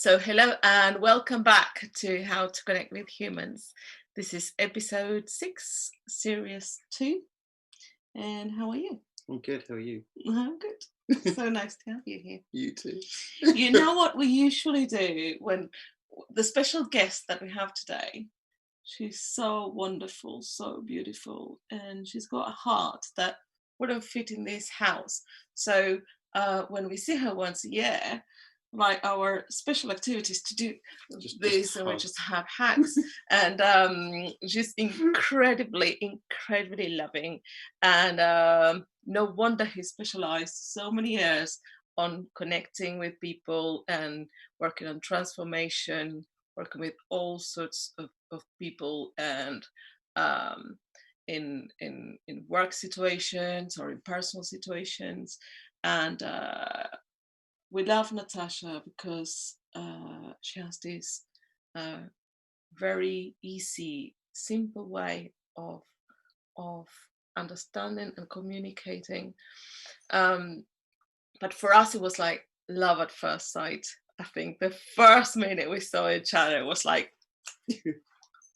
So hello and welcome back to How to Connect with Humans. This is episode 6, series 2. And how are you? I'm good, how are you? I'm good. So nice to have you here. You too. You know what we usually do when the special guest that we have today, she's so wonderful, so beautiful, and she's got a heart that wouldn't fit in this house. So when we see her once a year, like our special activities to do this, and we just have hacks, and she's incredibly loving, and no wonder he specialized so many years on connecting with people and working on transformation, working with all sorts of people, and in work situations or in personal situations. And we love Natasha because she has this very easy, simple way of understanding and communicating. But for us, it was like love at first sight. I think the first minute we saw each other, it was like,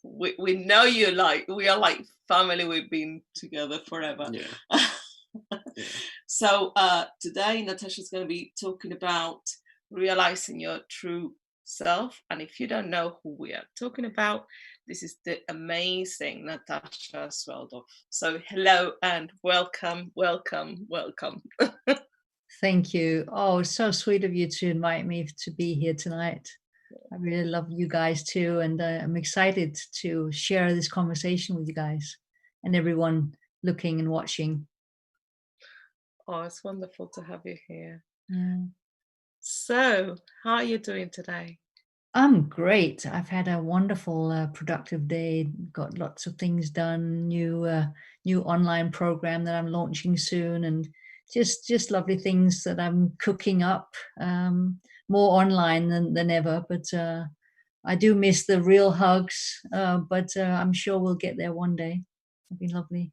we know you, like we are like family. We've been together forever. Yeah. Yeah. So today Natasha's going to be talking about realizing your true self. And if you don't know who we are talking about, this is the amazing Natasha Swerdloff. So hello and welcome. Thank you. Oh, it's so sweet of you to invite me to be here tonight. I really love you guys too, and I'm excited to share this conversation with you guys and everyone looking and watching. Oh, it's wonderful to have you here. Yeah. So, how are you doing today? I'm great. I've had a wonderful, productive day. Got lots of things done. New online program that I'm launching soon, and just lovely things that I'm cooking up. More online than ever, but I do miss the real hugs. But I'm sure we'll get there one day. It'll be lovely.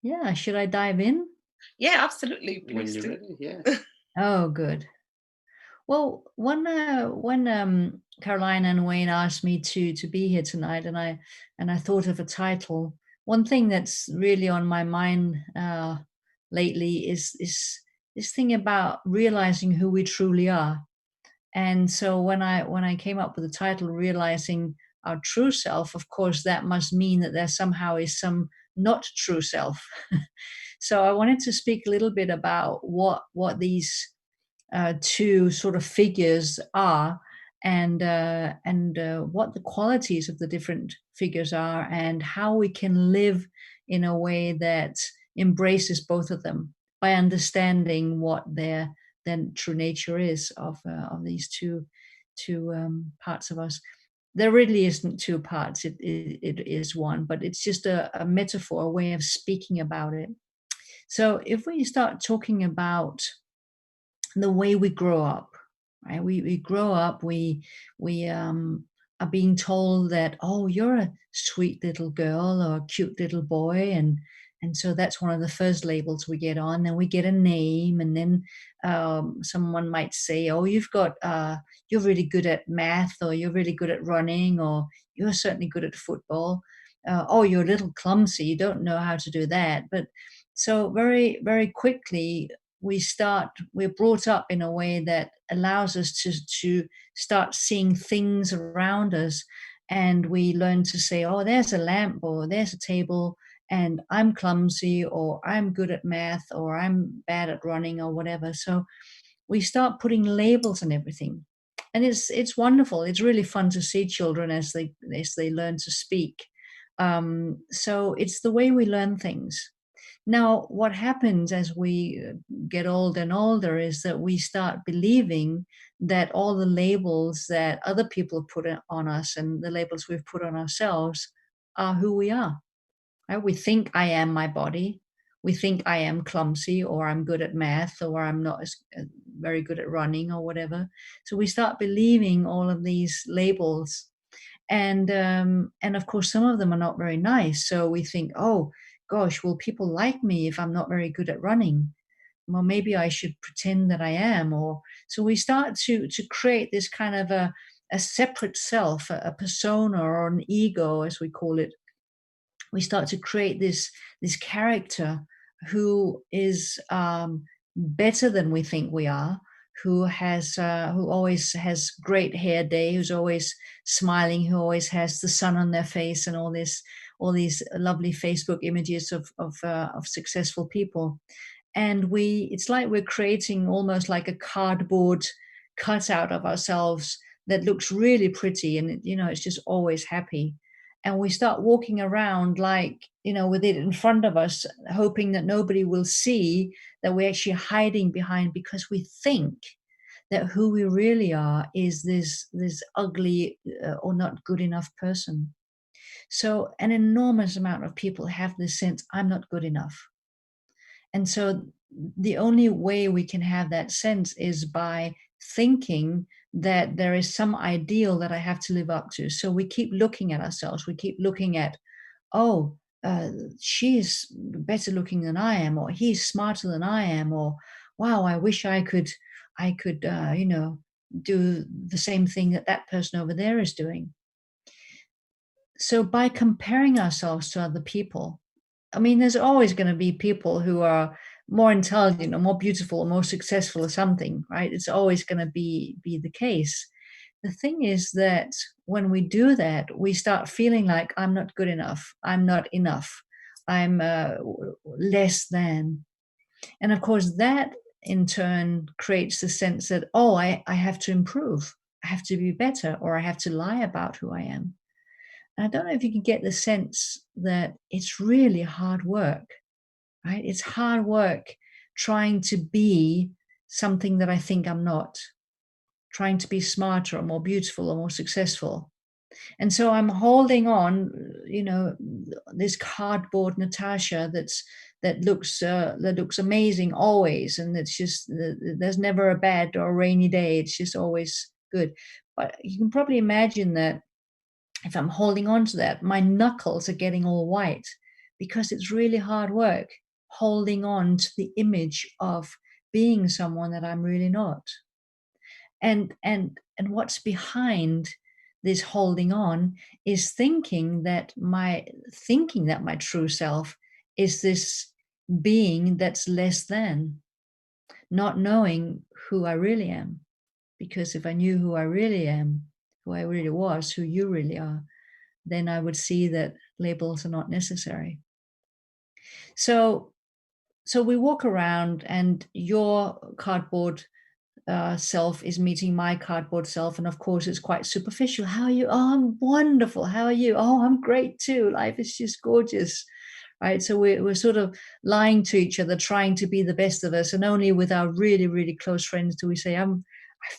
Yeah, should I dive in? Yeah, absolutely. When Please you're do. ready, yeah. Oh, good. Well, when Caroline and Wayne asked me to be here tonight, and I thought of a title. One thing that's really on my mind lately is this thing about realizing who we truly are. And so when I came up with the title, realizing our true self, of course, that must mean that there somehow is some not true self. So I wanted to speak a little bit about what these two sort of figures are, and what the qualities of the different figures are, and how we can live in a way that embraces both of them by understanding what their true nature is of these two parts of us. There really isn't two parts; it is one, but it's just a metaphor, a way of speaking about it. So if we start talking about the way we grow up, right? We grow up, we are being told that, oh, you're a sweet little girl or a cute little boy, and so that's one of the first labels we get on. Then we get a name, and then someone might say, oh, you're really good at math, or you're really good at running, or you're certainly good at football. Oh, you're a little clumsy, you don't know how to do that. But so very, very quickly we're brought up in a way that allows us to start seeing things around us, and we learn to say, oh, there's a lamp, or there's a table, and I'm clumsy, or I'm good at math, or I'm bad at running, or whatever. So we start putting labels on everything, and it's wonderful. It's really fun to see children as they learn to speak. So it's the way we learn things. Now, what happens as we get older and older is that we start believing that all the labels that other people put on us and the labels we've put on ourselves are who we are. Right? We think I am my body. We think I am clumsy, or I'm good at math, or I'm not very good at running, or whatever. So we start believing all of these labels, and of course some of them are not very nice. So we think, oh gosh, will people like me if I'm not very good at running? well, maybe I should pretend that I am. Or so we start to create this kind of a separate self, a persona or an ego, as we call it. We start to create this character who is better than we think we are, who always has great hair day, who's always smiling, who always has the sun on their face, and all these lovely Facebook images of successful people. And it's like we're creating almost like a cardboard cutout of ourselves that looks really pretty, and it's just always happy. And we start walking around like, with it in front of us, hoping that nobody will see that we're actually hiding behind, because we think that who we really are is this ugly or not good enough person. So an enormous amount of people have this sense, I'm not good enough. And so the only way we can have that sense is by thinking that there is some ideal that I have to live up to. So we keep looking at ourselves. We keep looking at, oh, she's better looking than I am, or he's smarter than I am, or wow, I wish I could, do the same thing that person over there is doing. So by comparing ourselves to other people, I mean, there's always going to be people who are more intelligent or more beautiful or more successful or something, right? It's always going to be the case. The thing is that when we do that, we start feeling like I'm not good enough. I'm not enough. I'm less than. And of course, that in turn creates the sense that, oh, I have to improve. I have to be better, or I have to lie about who I am. And I don't know if you can get the sense that it's really hard work, right? It's hard work trying to be something that I think I'm not, trying to be smarter or more beautiful or more successful. And so I'm holding on, this cardboard Natasha that looks amazing always, and it's just there's never a bad or a rainy day. It's just always good. But you can probably imagine that if I'm holding on to that, my knuckles are getting all white, because it's really hard work holding on to the image of being someone that I'm really not. And what's behind this holding on is thinking that my true self is this being that's less than, not knowing who I really am. Because if I knew who I really am, who I really was, who you really are, then I would see that labels are not necessary. So we walk around, and your cardboard self is meeting my cardboard self, and of course it's quite superficial. How are you? Oh, I'm wonderful. How are you? Oh, I'm great too. Life is just gorgeous, right? So we're sort of lying to each other, trying to be the best of us, and only with our really, really close friends do we say, I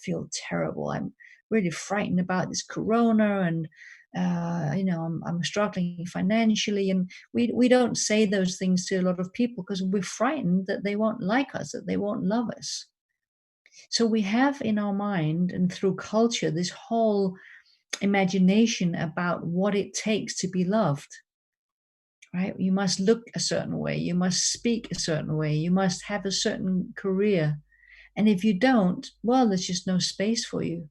feel terrible. I'm really frightened about this corona, and I'm struggling financially. And we don't say those things to a lot of people because we're frightened that they won't like us, that they won't love us. So we have in our mind and through culture this whole imagination about what it takes to be loved, right? You must look a certain way, you must speak a certain way, you must have a certain career. And if you don't, well, there's just no space for you.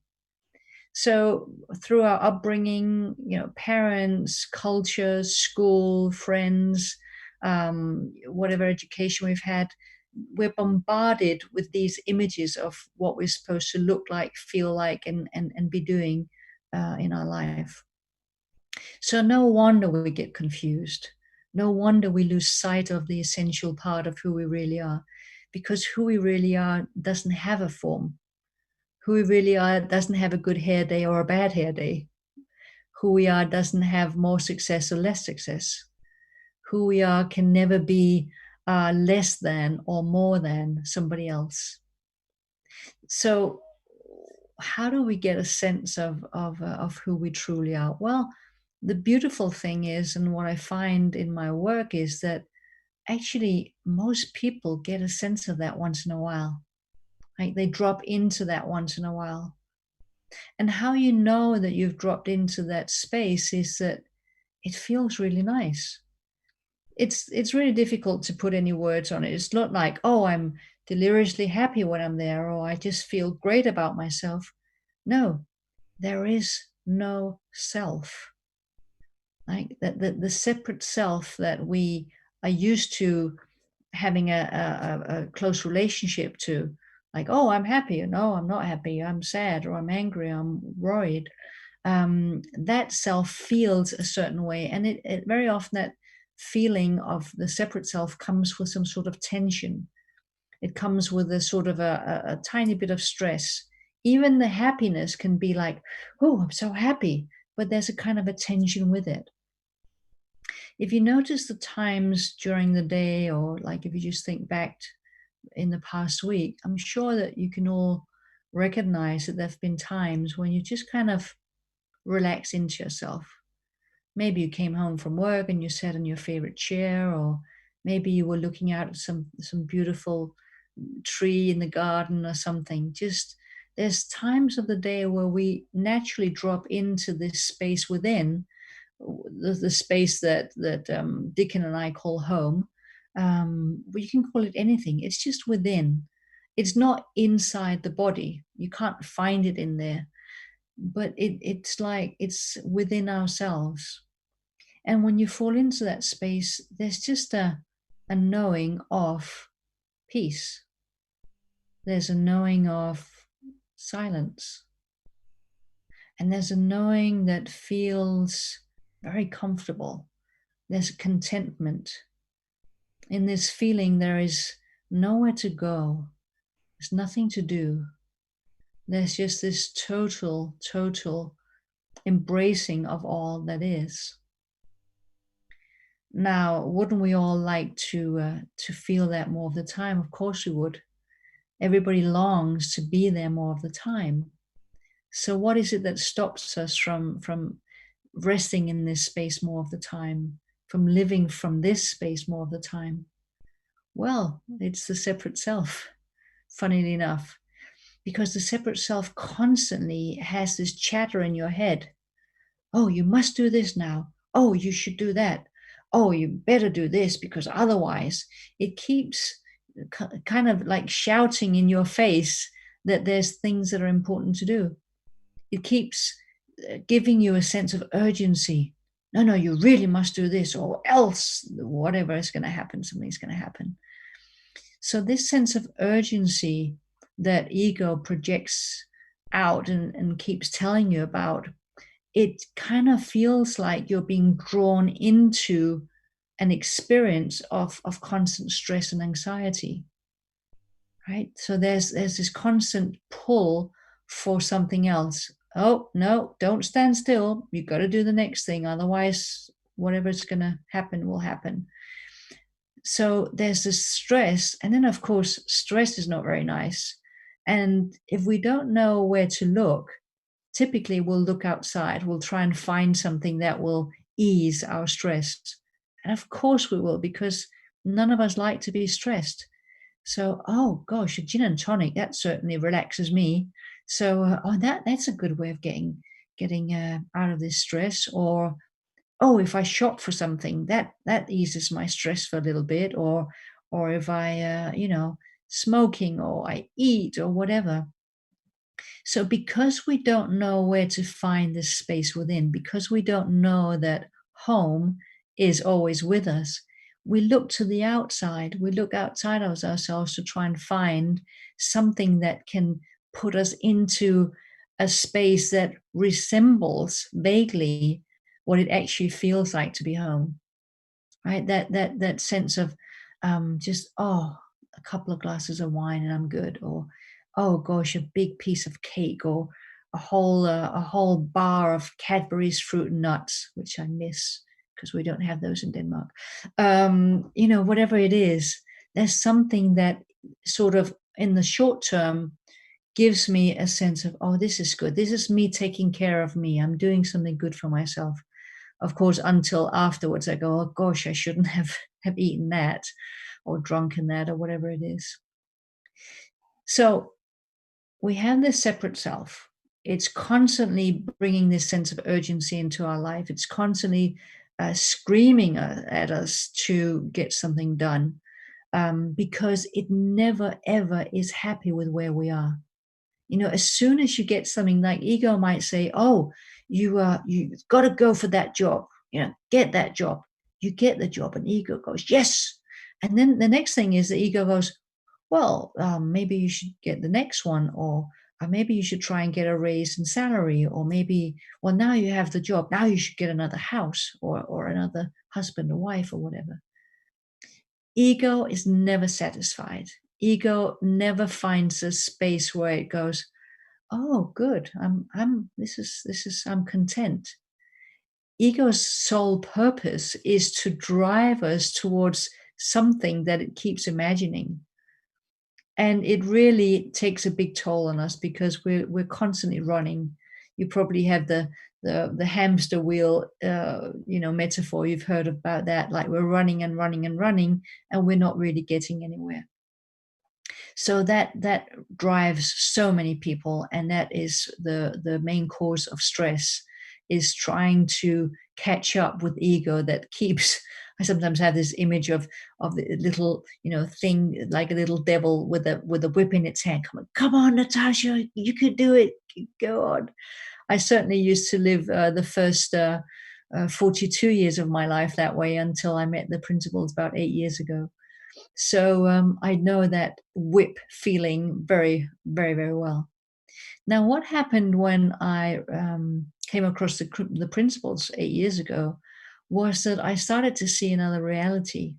So through our upbringing, parents, culture, school, friends, whatever education we've had, we're bombarded with these images of what we're supposed to look like, feel like, and be doing in our life. So no wonder we get confused. No wonder we lose sight of the essential part of who we really are, because who we really are doesn't have a form. Who we really are doesn't have a good hair day or a bad hair day. Who we are doesn't have more success or less success. Who we are can never be less than or more than somebody else. So how do we get a sense of who we truly are? Well, the beautiful thing is, and what I find in my work is that actually most people get a sense of that once in a while. Like they drop into that once in a while. And how you know that you've dropped into that space is that it feels really nice. It's really difficult to put any words on it. It's not like, oh, I'm deliriously happy when I'm there, or I just feel great about myself. No, there is no self. Like the separate self that we are used to having a close relationship to, like, oh, I'm happy, or no, I'm not happy, I'm sad, or I'm angry, I'm worried. That self feels a certain way, and it very often, that feeling of the separate self comes with some sort of tension. It comes with a sort of a tiny bit of stress. Even the happiness can be like, oh, I'm so happy, but there's a kind of a tension with it. If you notice the times during the day, or like if you just think back in the past week, I'm sure that you can all recognize that there have been times when you just kind of relax into yourself. Maybe you came home from work and you sat in your favorite chair, or maybe you were looking out at some beautiful tree in the garden or something. Just, there's times of the day where we naturally drop into this space within, the space that Dicken and I call home. But you can call it anything. It's just within. It's not inside the body. You can't find it in there, but it's like it's within ourselves. And when you fall into that space, there's just a knowing of peace. There's a knowing of silence. And there's a knowing that feels very comfortable. There's contentment. In this feeling, there is nowhere to go. There's nothing to do. There's just this total embracing of all that is. Now, wouldn't we all like to feel that more of the time? Of course we would. Everybody longs to be there more of the time. So what is it that stops us from resting in this space more of the time, from living from this space more of the time? Well, it's the separate self, funnily enough, because the separate self constantly has this chatter in your head. Oh, you must do this now. Oh, you should do that. Oh, you better do this, because otherwise, it keeps kind of like shouting in your face that there's things that are important to do. It keeps giving you a sense of urgency. No, you really must do this, or else whatever is going to happen, something's going to happen. So this sense of urgency that ego projects out and keeps telling you about, it kind of feels like you're being drawn into an experience of constant stress and anxiety, right? So there's this constant pull for something else. Oh, no, don't stand still. You've got to do the next thing. Otherwise, whatever's going to happen will happen. So there's this stress. And then, of course, stress is not very nice. And if we don't know where to look, typically we'll look outside. We'll try and find something that will ease our stress. And of course we will, because none of us like to be stressed. So, oh gosh, a gin and tonic, that certainly relaxes me. So, that's a good way of getting out of this stress. Or, oh, if I shop for something, that eases my stress for a little bit. Or if I, smoking, or I eat, or whatever. So, because we don't know where to find this space within, because we don't know that home is always with us, we look to the outside. We look outside of ourselves to try and find something that can put us into a space that resembles vaguely what it actually feels like to be home. Right? That sense of just, oh, a couple of glasses of wine and I'm good, or oh gosh, a big piece of cake, or a whole bar of Cadbury's fruit and nuts, which I miss because we don't have those in Denmark. Whatever it is, there's something that sort of in the short term gives me a sense of, oh, this is good. This is me taking care of me. I'm doing something good for myself. Of course, until afterwards I go, oh gosh, I shouldn't have eaten that, or drunken that, or whatever it is. So we have this separate self. It's constantly bringing this sense of urgency into our life. It's constantly screaming at us to get something done. because it never, ever is happy with where we are. As soon as you get something, like ego might say, oh, you've got to go for that job, get that job. You get the job, and ego goes, yes. And then the next thing is the ego goes, well, maybe you should get the next one, or maybe you should try and get a raise in salary, or maybe, well, now you have the job, now you should get another house, or another husband or wife, or whatever. Ego is never satisfied. Ego never finds a space where it goes, oh, good, I'm content. Ego's sole purpose is to drive us towards something that it keeps imagining. And it really takes a big toll on us, because we're constantly running. You probably have the hamster wheel, metaphor. You've heard about that. Like, we're running and running and running, and we're not really getting anywhere. So that drives so many people, and that is the main cause of stress, is trying to catch up with ego that keeps. I sometimes have this image of the little, thing, like a little devil with a whip in its hand. Come on, Natasha, you could do it. Go on. I certainly used to live the first 42 years of my life that way, until I met the principles about 8 years ago. So I know that whip feeling very, very, very well. Now, what happened when I came across the principles 8 years ago was that I started to see another reality.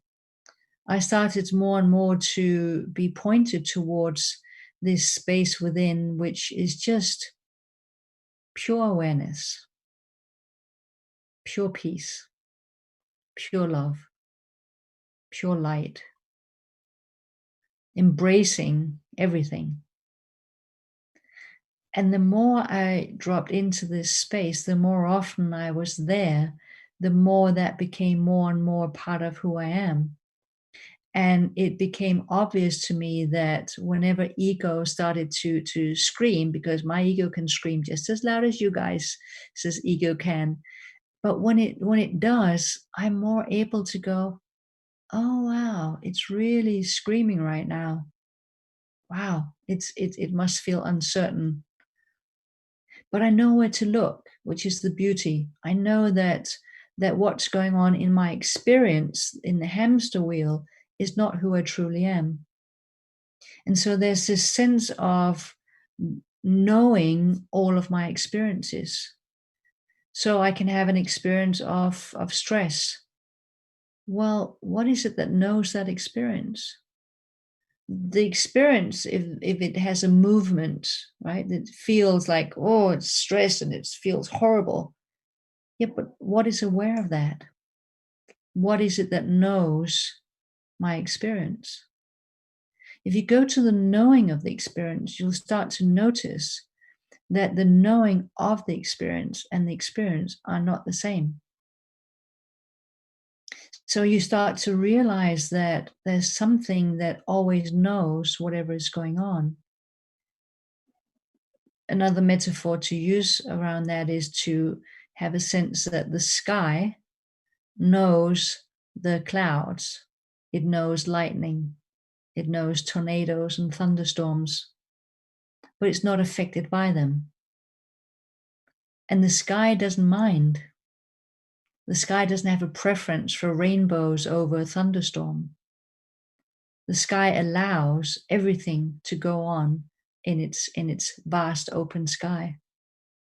I started more and more to be pointed towards this space within, which is just pure awareness, pure peace, pure love, pure light, embracing everything. And the more I dropped into this space, the more often I was there, the more that became more and more part of who I am. And it became obvious to me that whenever ego started to scream, because my ego can scream just as loud as you guys, says ego can. But when it does, I'm more able to go, oh wow, it's really screaming right now. Wow, it must feel uncertain. But I know where to look, which is the beauty. I know that what's going on in my experience in the hamster wheel is not who I truly am. And so there's this sense of knowing all of my experiences. So I can have an experience of stress. Well, what is it that knows that experience? The experience, if it has a movement, right, it feels like, oh, it's stress and it feels horrible. Yeah, but what is aware of that? What is it that knows my experience? If you go to the knowing of the experience, you'll start to notice that the knowing of the experience and the experience are not the same. So you start to realize that there's something that always knows whatever is going on. Another metaphor to use around that is to have a sense that the sky knows the clouds. It knows lightning. It knows tornadoes and thunderstorms, but it's not affected by them. And the sky doesn't mind. The sky doesn't have a preference for rainbows over a thunderstorm. The sky allows everything to go on in its vast open sky,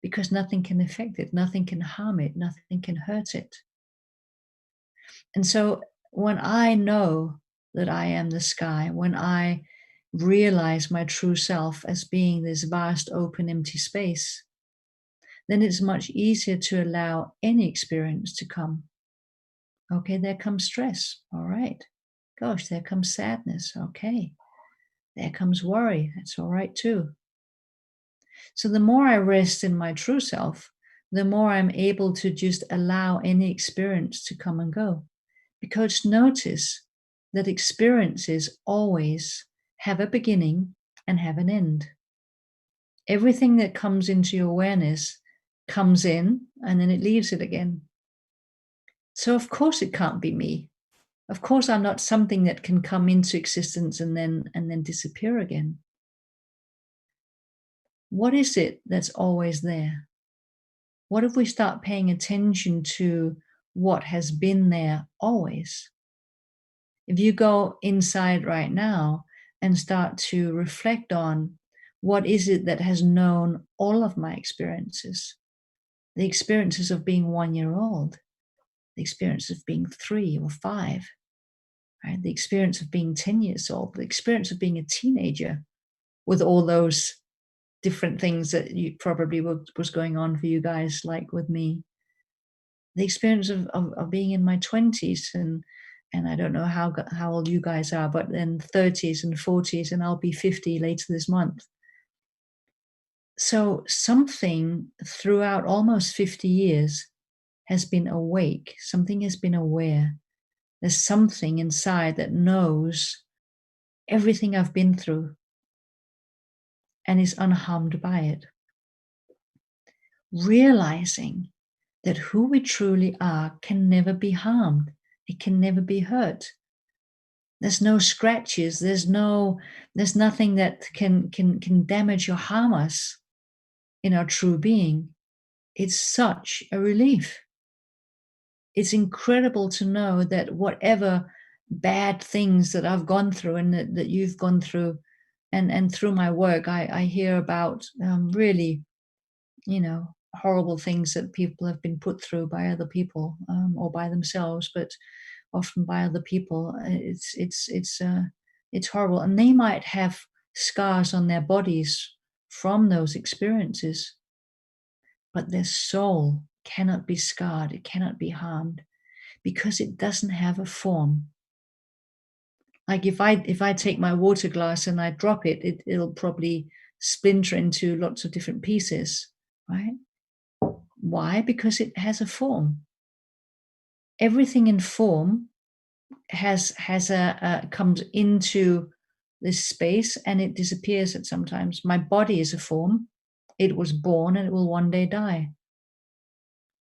because nothing can affect it, nothing can harm it, nothing can hurt it. And so when I know that I am the sky, when I realize my true self as being this vast open empty space, then it's much easier to allow any experience to come. Okay, there comes stress. All right. Gosh, there comes sadness. Okay. There comes worry. That's all right too. So the more I rest in my true self, the more I'm able to just allow any experience to come and go. Because notice that experiences always have a beginning and have an end. Everything that comes into your awareness comes in and then it leaves it again. So of course it can't be me. of course, are not something that can come into existence and then disappear again. What is it that's always there? What if we start paying attention to what has been there always? If you go inside right now and start to reflect on what is it that has known all of my experiences, the experiences of being 1 year old, the experience of being 3 or 5, right? The experience of being 10 years old, the experience of being a teenager with all those different things that you probably was going on for you guys, like with me. The experience of being in my 20s and I don't know how old you guys are, but then 30s and 40s, and I'll be 50 later this month. So something throughout almost 50 years has been awake. Something has been aware. There's something inside that knows everything I've been through and is unharmed by it. Realizing that who we truly are can never be harmed. It can never be hurt. There's no scratches. There's nothing that can damage or harm us in our true being. It's such a relief. It's incredible to know that whatever bad things that I've gone through and that you've gone through, and through my work, I hear about really, horrible things that people have been put through by other people or by themselves, but often by other people. It's horrible, and they might have scars on their bodies from those experiences, but their soul cannot be scarred. It cannot be harmed because it doesn't have a form. Like if I take my water glass and I drop it, it'll probably splinter into lots of different pieces, right? Why? Because it has a form. Everything in form has comes into this space and it disappears at sometimes. My body is a form. It was born and it will one day die.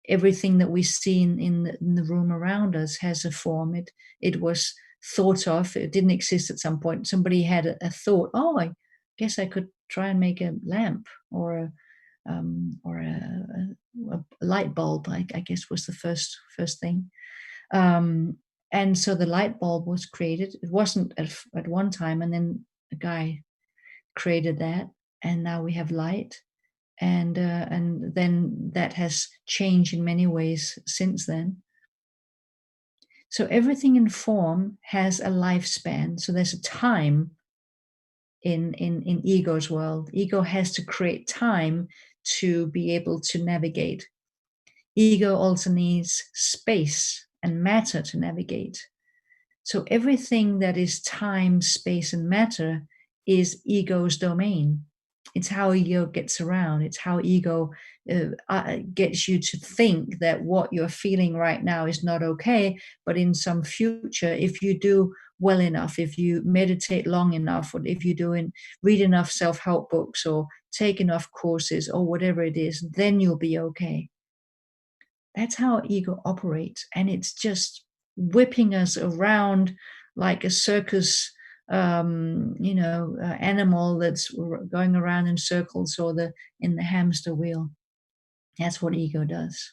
Everything that we see in the room around us has a form. It was thought of. It didn't exist at some point. Somebody had a thought. Oh, I guess I could try and make a lamp or a light bulb. I guess was the first thing. And so the light bulb was created. It wasn't at one time, and then a guy created that, and now we have light. And then that has changed in many ways since then. So everything in form has a lifespan. So there's a time in ego's world. Ego has to create time to be able to navigate. Ego also needs space and matter to navigate. So everything that is time, space, and matter is ego's domain. It's how ego gets around. It's how ego gets you to think that what you're feeling right now is not okay. But in some future, if you do well enough, if you meditate long enough, or if you read enough self-help books or take enough courses or whatever it is, then you'll be okay. That's how ego operates. And it's just whipping us around like a circus animal that's going around in circles or in the hamster wheel. That's what ego does.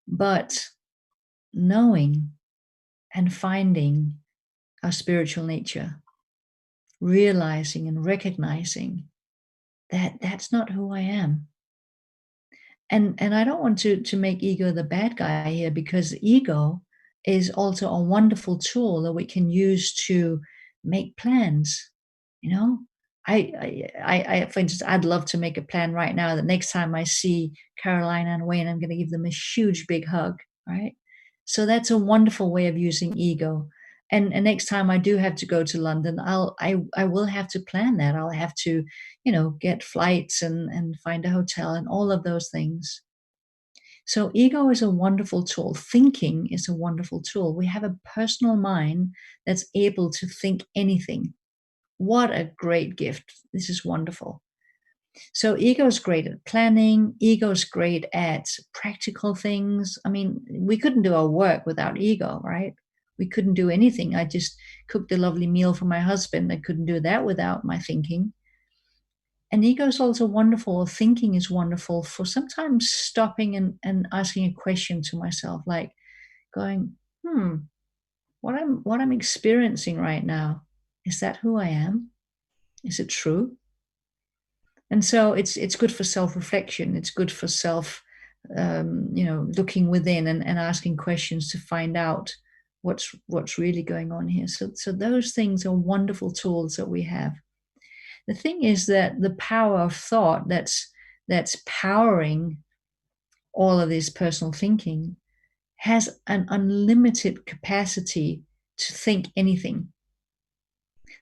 But knowing and finding our spiritual nature, realizing and recognizing that that's not who I am. And I don't want to make ego the bad guy here, because ego is also a wonderful tool that we can use to make plans. I for instance, I'd love to make a plan right now that next time I see Caroline and Wayne, I'm going to give them a huge big hug, right? So that's a wonderful way of using ego. And next time I do have to go to London, I will have to plan that. I'll have to, get flights and find a hotel and all of those things. So ego is a wonderful tool. Thinking is a wonderful tool. We have a personal mind that's able to think anything. What a great gift. This is wonderful. So ego is great at planning. Ego is great at practical things. I mean, we couldn't do our work without ego, right? We couldn't do anything. I just cooked a lovely meal for my husband. I couldn't do that without my thinking. And ego is also wonderful, or thinking is wonderful, for sometimes stopping and asking a question to myself, like going, what I'm experiencing right now, is that who I am? Is it true? And so it's good for self-reflection. It's good for looking within and asking questions to find out what's really going on here. So those things are wonderful tools that we have. The thing is that the power of thought that's powering all of this personal thinking has an unlimited capacity to think anything.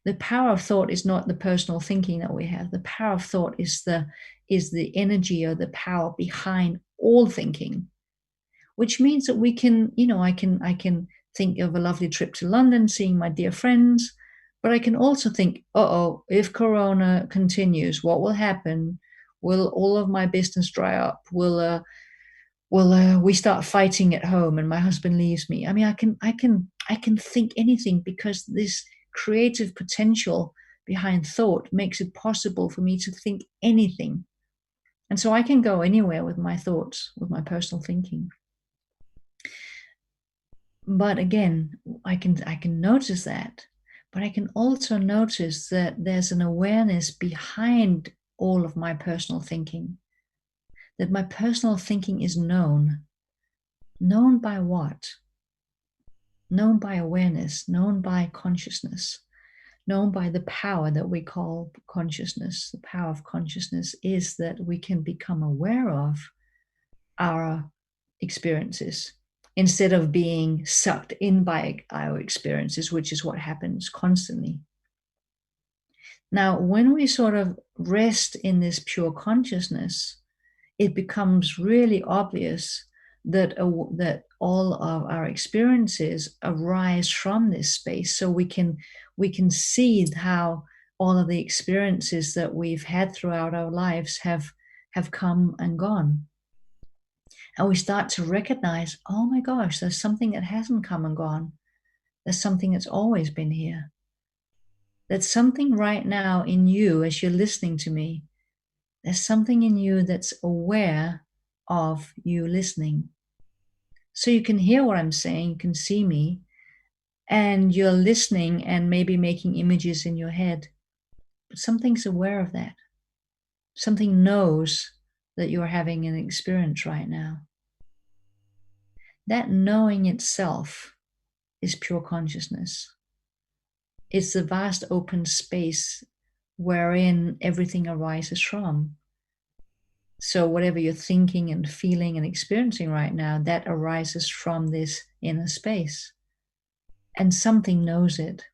The power of thought is not the personal thinking that we have. The power of thought is the energy or the power behind all thinking, which means that we can, I can think of a lovely trip to London, seeing my dear friends, but I can also think, if Corona continues, what will happen? Will all of my business dry up? Will we start fighting at home and my husband leaves me? I mean, I can think anything, because this creative potential behind thought makes it possible for me to think anything. And so I can go anywhere with my thoughts, with my personal thinking. But again, I can notice that, but I can also notice that there's an awareness behind all of my personal thinking, that my personal thinking is known. Known by what? Known by awareness, known by consciousness, known by the power that we call consciousness. The power of consciousness is that we can become aware of our experiences instead of being sucked in by our experiences, which is what happens constantly. Now, when we sort of rest in this pure consciousness, it becomes really obvious that all of our experiences arise from this space. So we can see how all of the experiences that we've had throughout our lives have come and gone. And we start to recognize, oh my gosh, there's something that hasn't come and gone. There's something that's always been here. There's something right now in you as you're listening to me. There's something in you that's aware of you listening. So you can hear what I'm saying, you can see me, and you're listening and maybe making images in your head. But something's aware of that. Something knows that you're having an experience right now. That knowing itself is pure consciousness. It's the vast open space wherein everything arises from. So whatever you're thinking and feeling and experiencing right now, that arises from this inner space. And something knows it.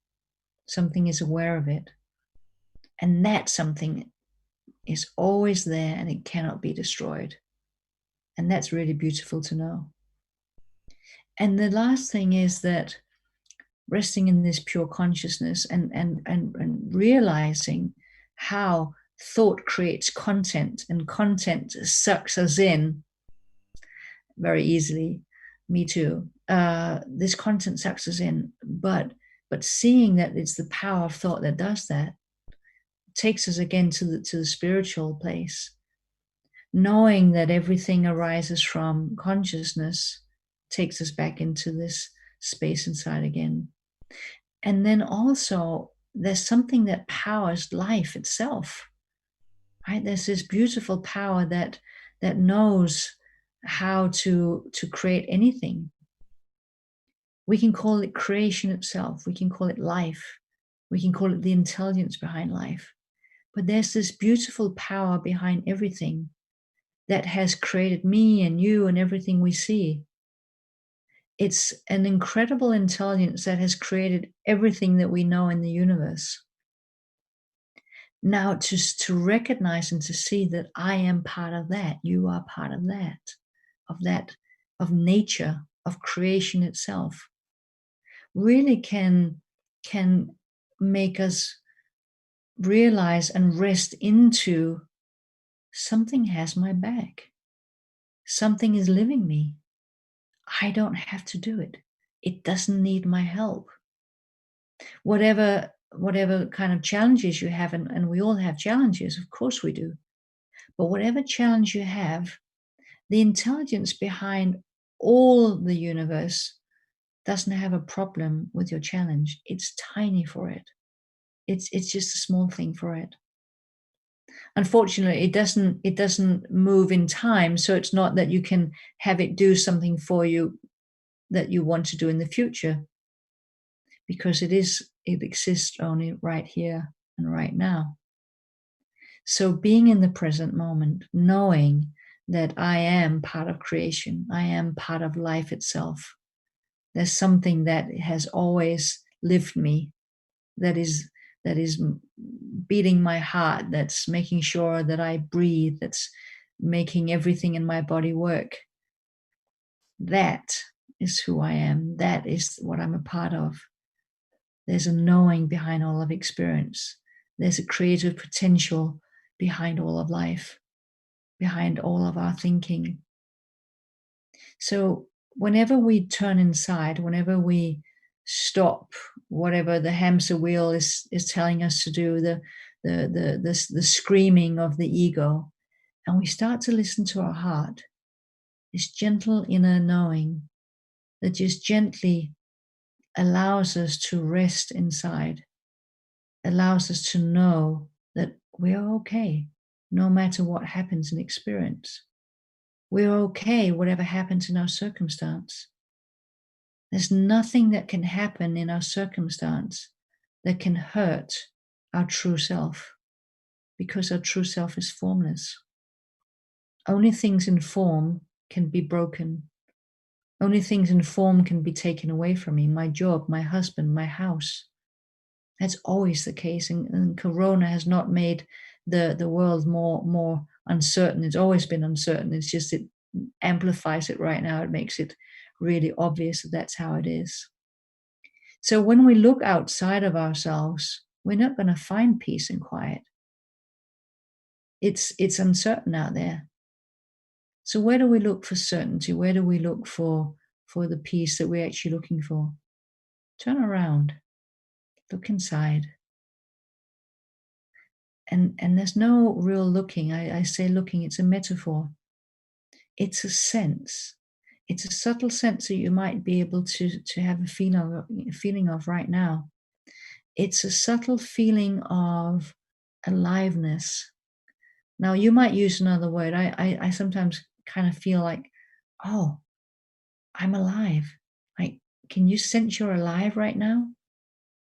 Something is aware of it. And that something is always there and it cannot be destroyed. And that's really beautiful to know. And the last thing is that resting in this pure consciousness and realizing how thought creates content and content sucks us in very easily. Me too. This content sucks us in, but seeing that it's the power of thought that does that takes us again to the spiritual place. Knowing that everything arises from consciousness takes us back into this space inside again. And then also there's something that powers life itself, right? There's this beautiful power that knows how to create anything. We can call it creation itself. We can call it life. We can call it the intelligence behind life. But there's this beautiful power behind everything that has created me and you and everything we see. It's an incredible intelligence that has created everything that we know in the universe. Now, to recognize and to see that I am part of that, you are part of that, of nature, of creation itself, really can make us realize and rest into something has my back. Something is living me. I don't have to do it. it doesn't need my help. Whatever kind of challenges you have, and we all have challenges, of course we do. But whatever challenge you have, the intelligence behind all the universe doesn't have a problem with your challenge. It's tiny for it. It's just a small thing for it. Unfortunately, it doesn't move in time, so it's not that you can have it do something for you that you want to do in the future, because it exists only right here and right now. So being in the present moment, knowing that I am part of creation, I am part of life itself. There's something that has always lived me, that is beating my heart, that's making sure that I breathe, that's making everything in my body work. That is who I am. That is what I'm a part of. There's a knowing behind all of experience. There's a creative potential behind all of life, behind all of our thinking. So whenever we turn inside, whenever we stop whatever the hamster wheel is telling us to do, the screaming of the ego, and we start to listen to our heart, this gentle inner knowing that just gently allows us to rest inside, allows us to know that we're okay no matter what happens in experience. We're okay whatever happens in our circumstance. There's nothing that can happen in our circumstance that can hurt our true self, because our true self is formless. Only things in form can be broken. Only things in form can be taken away from me. My job, my husband, my house. That's always the case. And Corona has not made the world more uncertain. It's always been uncertain. It's just it amplifies it right now. It makes it really obvious that that's how it is. So when we look outside of ourselves, we're not going to find peace and quiet. It's uncertain out there. So where do we look for certainty? Where do we look for the peace that we're actually looking for? Turn around, look inside. And there's no real looking. I say looking, it's a metaphor. It's a sense. It's a subtle sense that you might be able to have a feeling of right now. It's a subtle feeling of aliveness. Now, you might use another word. I sometimes kind of feel like, oh, I'm alive. Like, can you sense you're alive right now?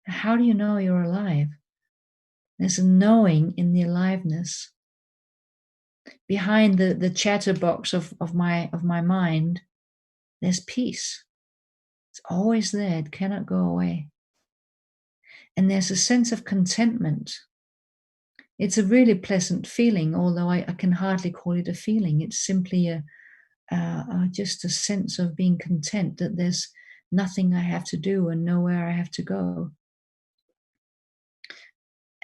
How do you know you're alive? There's a knowing in the aliveness. Behind the chatterbox of my mind, there's peace. It's always there. It cannot go away. And there's a sense of contentment. It's a really pleasant feeling, although I can hardly call it a feeling. It's simply just a sense of being content, that there's nothing I have to do and nowhere I have to go.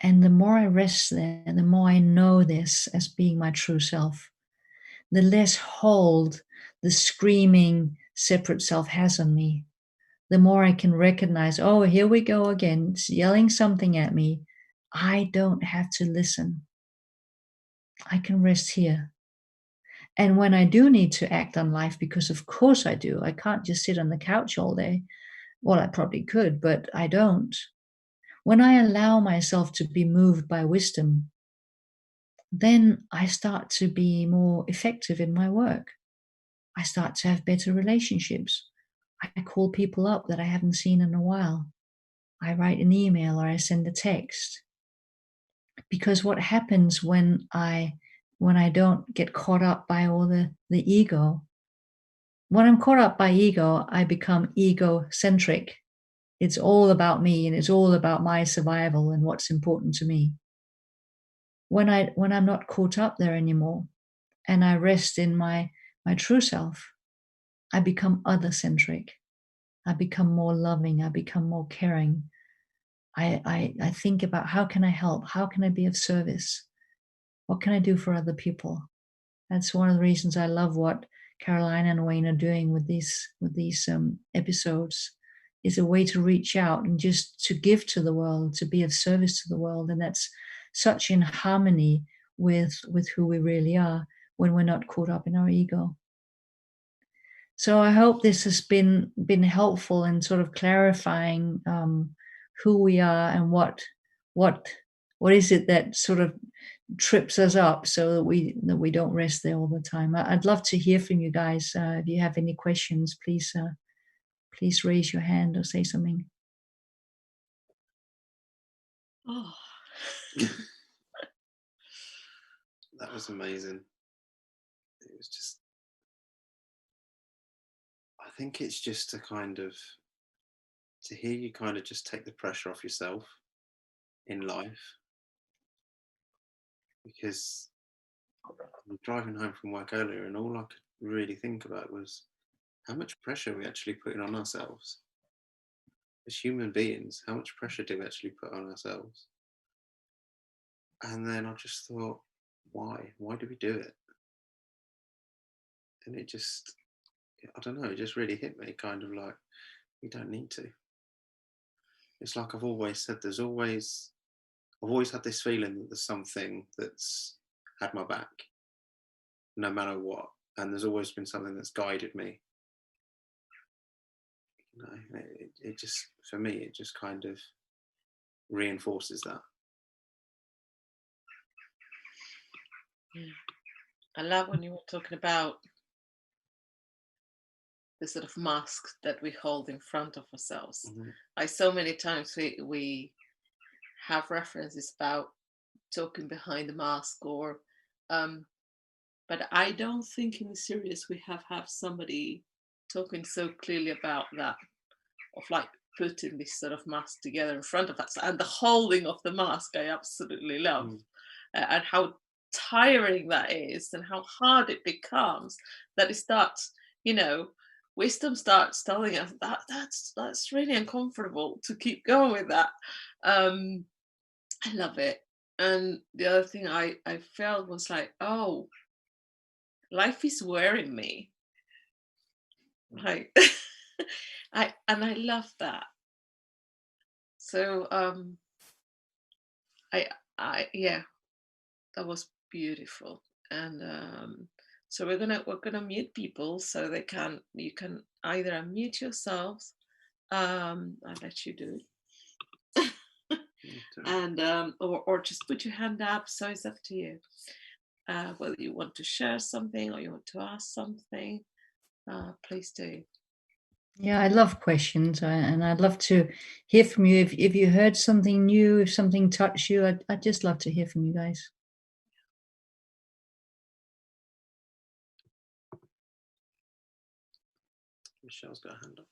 And the more I rest there, the more I know this as being my true self, the less hold the screaming separate self has on me. The more I can recognize, oh, here we go again, it's yelling something at me. I don't have to listen. I can rest here. And when I do need to act on life, because of course I do, I can't just sit on the couch all day. Well, I probably could, but I don't. When I allow myself to be moved by wisdom, then I start to be more effective in my work. I start to have better relationships. I call people up that I haven't seen in a while. I write an email or I send a text. Because what happens when I don't get caught up by all the ego, when I'm caught up by ego, I become egocentric. It's all about me and it's all about my survival and what's important to me. When I'm not caught up there anymore and I rest in my true self, I become other-centric. I become more loving. I become more caring. I think about, how can I help? How can I be of service? What can I do for other people? That's one of the reasons I love what Caroline and Wayne are doing with these episodes is a way to reach out and just to give to the world, to be of service to the world. And that's such in harmony with who we really are when we're not caught up in our ego. So I hope this has been helpful in sort of clarifying who we are and what is it that sort of trips us up so that we don't rest there all the time. I'd love to hear from you guys. If you have any questions, please raise your hand or say something. Oh. That was amazing. It was just, I think it's just to hear you kind of just take the pressure off yourself in life, because I'm driving home from work earlier and all I could really think about was how much pressure are we actually putting on ourselves as human beings. How much pressure do we actually put on ourselves? And then I just thought, why do we do it? And it just, I don't know, it just really hit me, kind of like, we don't need to. It's like I've always said, I've always had this feeling that there's something that's had my back, no matter what. And there's always been something that's guided me. You know, it just, for me, it just kind of reinforces that. Yeah. I love when you were talking about the sort of mask that we hold in front of ourselves. Mm-hmm. Like so many times we have references about talking behind the mask, or but I don't think in the series we have somebody talking so clearly about that, of like putting this sort of mask together in front of us, and the holding of the mask I absolutely love. And how tiring that is, and how hard it becomes, that it starts, wisdom starts telling us that that's really uncomfortable to keep going with that. I love it. And the other thing I felt was like, oh, life is wearing me. Like I love that. So yeah, that was beautiful. And so we're gonna mute people so you can either unmute yourselves. I'll let you do it. And or just put your hand up, so it's up to you. Whether you want to share something or you want to ask something, please do. Yeah, I love questions, and I'd love to hear from you. If you heard something new, if something touched you, I'd just love to hear from you guys. Michelle's got a hand up.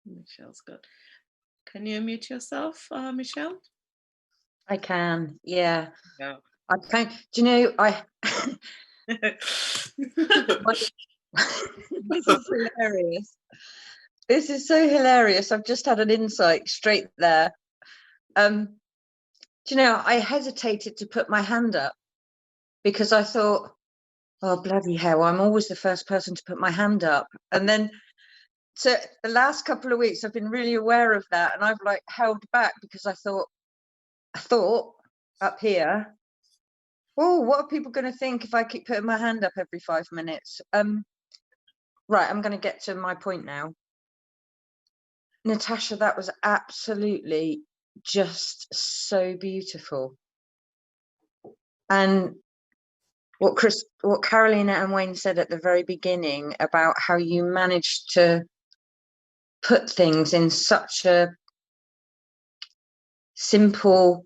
Michelle's good. Can you unmute yourself, Michelle? I can, yeah. Yeah. I can. Do you know, this is hilarious. This is so hilarious. I've just had an insight straight there. Do you know, I hesitated to put my hand up because I thought, oh, bloody hell, I'm always the first person to put my hand up. And then, so the last couple of weeks, I've been really aware of that. And I've like held back because I thought up here, oh, what are people going to think if I keep putting my hand up every 5 minutes? Right, I'm going to get to my point now. Natasha, that was absolutely just so beautiful. And what Carolina and Wayne said at the very beginning about how you managed to put things in such a simple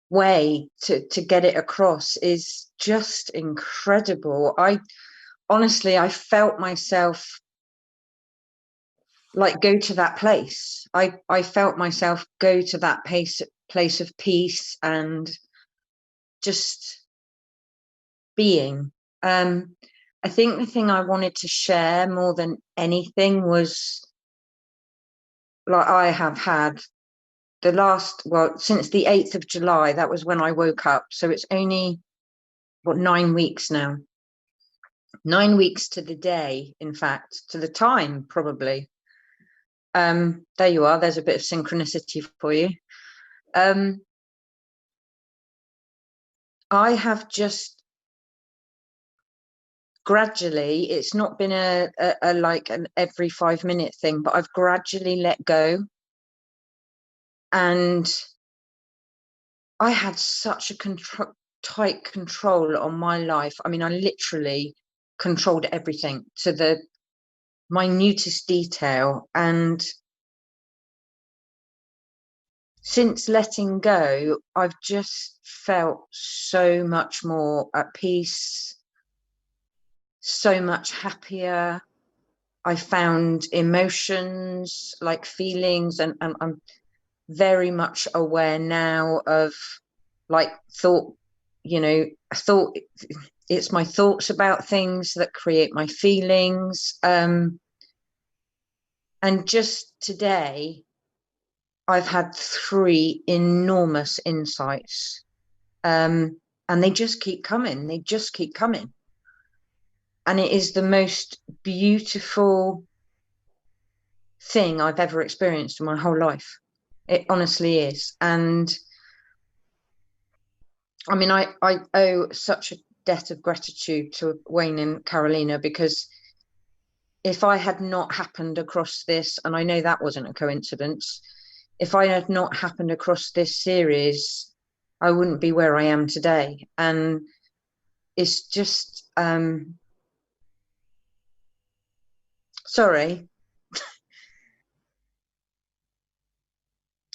way to get it across is just incredible. I felt myself like go to that place. I felt myself go to that place of peace and just being. I think the thing I wanted to share more than anything was, like, I have had since the 8th of July, that was when I woke up. So it's only 9 weeks now. 9 weeks to the day, in fact, to the time, probably. There you are. There's a bit of synchronicity for you. I have just gradually, it's not been a like an every 5-minute thing, but I've gradually let go. And I had such a tight control on my life. I mean, I literally controlled everything to the minutest detail. And since letting go, I've just felt so much more at peace, so much happier. I found emotions, like feelings, and I'm very much aware now of, like, thought, you know, thought, it's my thoughts about things that create my feelings. And just today, I've had 3 enormous insights, and they just keep coming. They just keep coming. And it is the most beautiful thing I've ever experienced in my whole life. It honestly is. And I mean, I owe such a debt of gratitude to Wayne and Carolina, because if I had not happened across this, and I know that wasn't a coincidence, if I had not happened across this series, I wouldn't be where I am today. And it's just, sorry.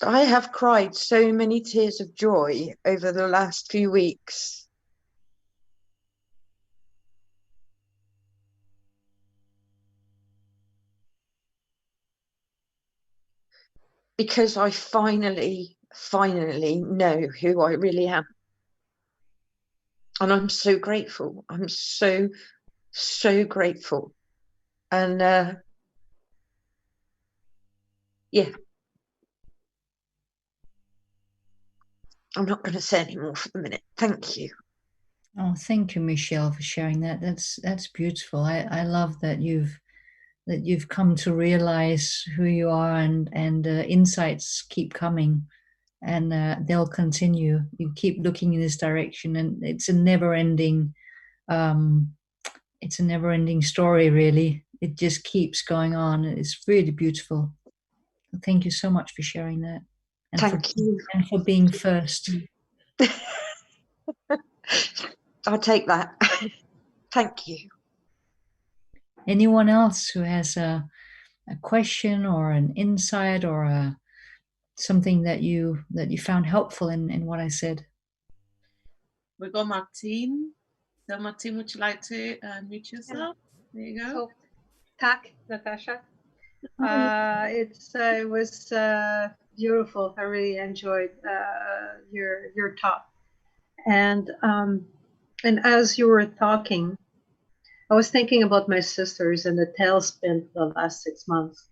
I have cried so many tears of joy over the last few weeks. Because I finally know who I really am. And I'm so grateful. I'm so grateful. And yeah. I'm not going to say any more for the minute. Thank you. Oh, thank you, Michelle, for sharing that. That's beautiful. I love that you've come to realize who you are, and insights keep coming, and they'll continue. You keep looking in this direction, and it's a never-ending story, really. It just keeps going on. It's really beautiful. Thank you so much for sharing that. And Thank you. And for being first. I'll take that. Thank you. Anyone else who has a question or an insight or something that you found helpful in what I said? We've got Martine. So Martine, would you like to mute yourself? There you go. So, tack, Natasha. Oh, It was beautiful. I really enjoyed your talk. And as you were talking, I was thinking about my sisters and the tailspin for the last 6 months.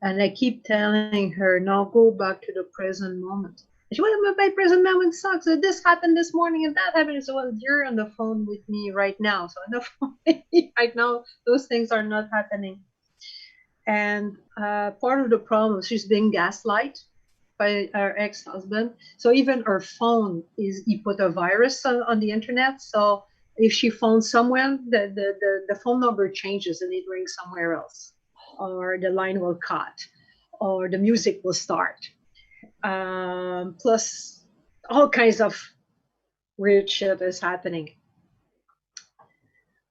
And I keep telling her, now go back to the present moment. And she went, well, my present moment sucks. This happened this morning and that happened. So, well, you're on the phone with me right now. So on the phone right now, those things are not happening. And part of the problem, she's being gaslighted by her ex-husband. So even her phone he put a virus on the internet. So if she phones someone, the phone number changes and it rings somewhere else, or the line will cut, or the music will start. Plus all kinds of weird shit is happening.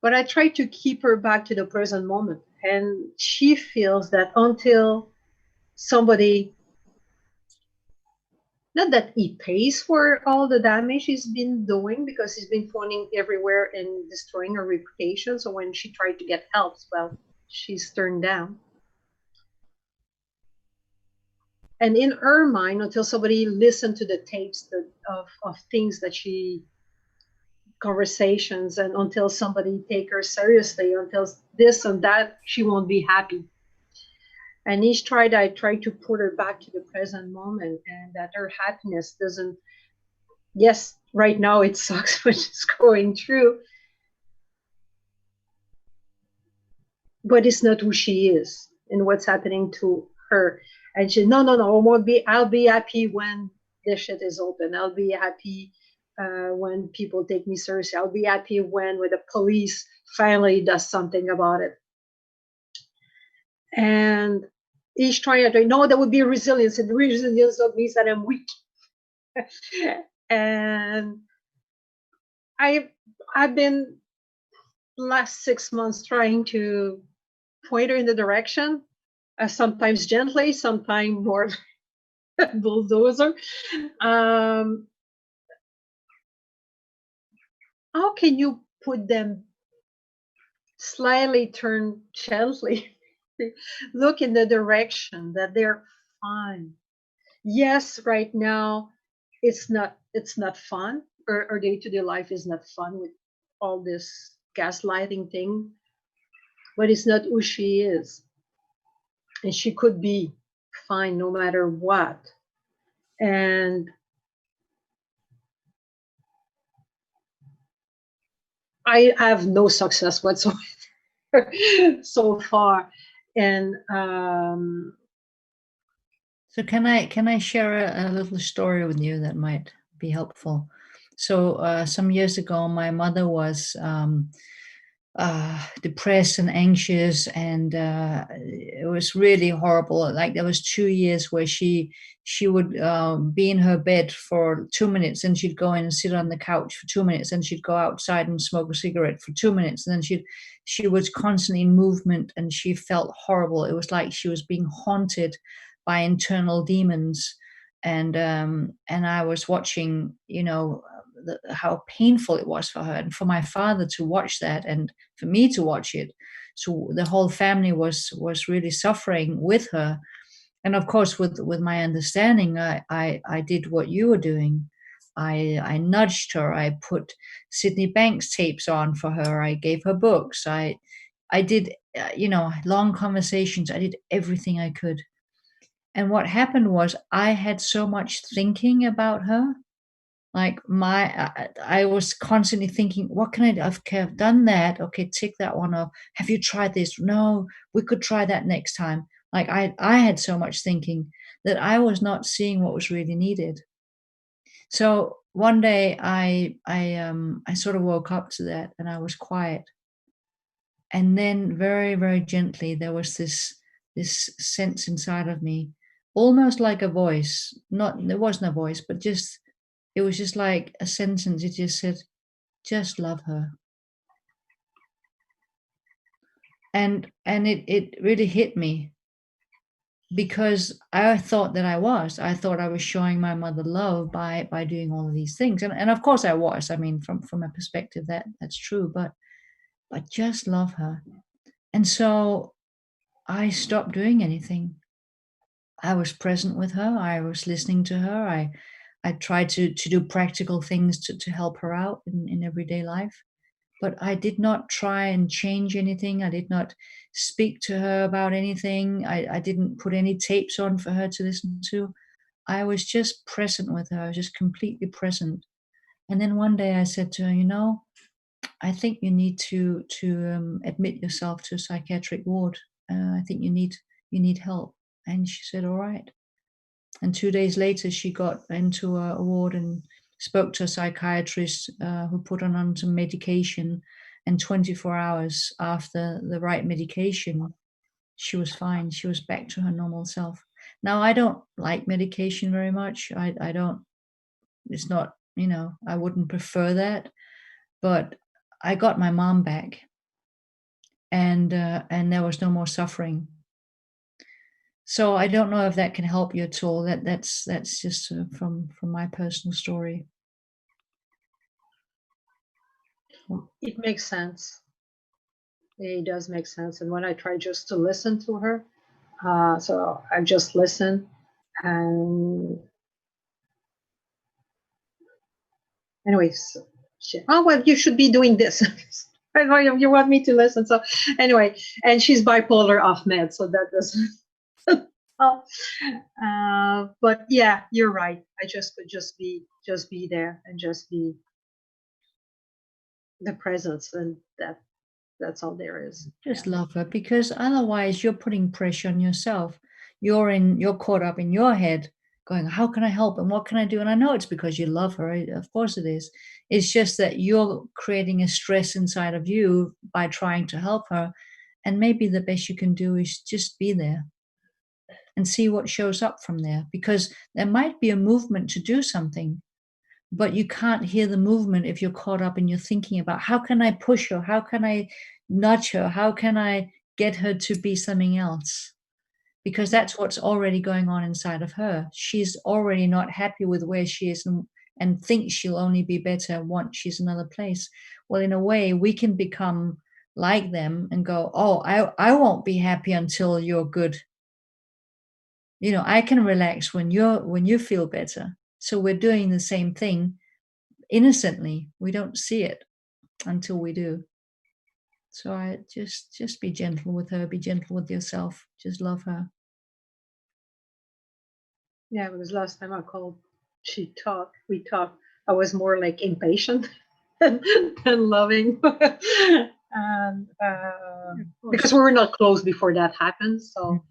But I try to keep her back to the present moment. And she feels that until somebody, not that he pays for all the damage he's been doing, because he's been phoning everywhere and destroying her reputation. So when she tried to get help, well, she's turned down. And in her mind, until somebody listened to the tapes of things that conversations, and until somebody take her seriously, until this and that, she won't be happy. And I tried to put her back to the present moment, and that her happiness doesn't, yes, right now it sucks what she's going through, but it's not who she is and what's happening to her. And she, no, I won't be. I'll be happy when the shit is open. I'll be happy when people take me seriously. I'll be happy when the police finally does something about it. And each trying to no, there would be resilience, and resilience means that I'm weak. And I've been last 6 months trying to point her in the direction, sometimes gently, sometimes more bulldozer. How can you put them slightly turn gently, look in the direction that they're fine? Yes, right now it's not fun, or day-to-day life is not fun with all this gaslighting thing, but it's not who she is, and she could be fine no matter what. And I have no success whatsoever so far. And so can I share a little story with you that might be helpful? So some years ago, my mother was depressed and anxious, and it was really horrible. Like there was 2 years where she would be in her bed for 2 minutes, and she'd go in and sit on the couch for 2 minutes, and she'd go outside and smoke a cigarette for 2 minutes, and then she was constantly in movement, and she felt horrible. It was like she was being haunted by internal demons. And I was watching, how painful it was for her, and for my father to watch that, and for me to watch it. So the whole family was really suffering with her. And of course, with my understanding, I did what you were doing. I nudged her. I put Sydney Banks tapes on for her. I gave her books. I did, long conversations. I did everything I could. And what happened was I had so much thinking about her. Like I was constantly thinking, what can I do? Okay, I've done that. Okay, tick that one off. Have you tried this? No, we could try that next time. Like I had so much thinking that I was not seeing what was really needed. So one day I sort of woke up to that, and I was quiet. And then very, very gently, there was this sense inside of me, almost like a voice. There wasn't a voice, but just, it was just like a sentence. It just said, just love her. And it really hit me, because I thought that I was showing my mother love by doing all of these things. And of course I was. I mean, from a perspective that's true, but just love her. And so I stopped doing anything. I was present with her. I was listening to her. I tried to do practical things to help her out in everyday life. But I did not try and change anything. I did not speak to her about anything. I didn't put any tapes on for her to listen to. I was just present with her. I was just completely present. And then one day I said to her, I think you need to admit yourself to a psychiatric ward. I think you need help. And she said, all right. And 2 days later, she got into a ward and spoke to a psychiatrist who put her on some medication. And 24 hours after the right medication, she was fine. She was back to her normal self. Now, I don't like medication very much. I don't, it's not, I wouldn't prefer that. But I got my mom back, and there was no more suffering. So I don't know if that can help you at all. That's just from my personal story. It makes sense. It does make sense. And when I try just to listen to her, so I just listen, and anyways, well, you should be doing this. I know you want me to listen. So anyway, and she's bipolar off meds, so that doesn't. But yeah, you're right. I just could just be there and just be the presence, and That's all there is. Just love her, because otherwise you're putting pressure on yourself. You're caught up in your head going, how can I help and what can I do? And I know it's because you love her. Of course it is. It's just that you're creating a stress inside of you by trying to help her. And maybe the best you can do is just be there and see what shows up from there, because there might be a movement to do something, but you can't hear the movement if you're caught up in your thinking about how can I push her? How can I nudge her? How can I get her to be something else? Because that's what's already going on inside of her. She's already not happy with where she is and thinks she'll only be better once she's another place. Well, in a way, we can become like them and go, oh, I won't be happy until you're good. You know, I can relax when you feel better. So we're doing the same thing innocently. We don't see it until we do. So I just be gentle with her, be gentle with yourself, just love her. Yeah, because last time I called, we talked. I was more like impatient than loving. And because we were not close before that happened. So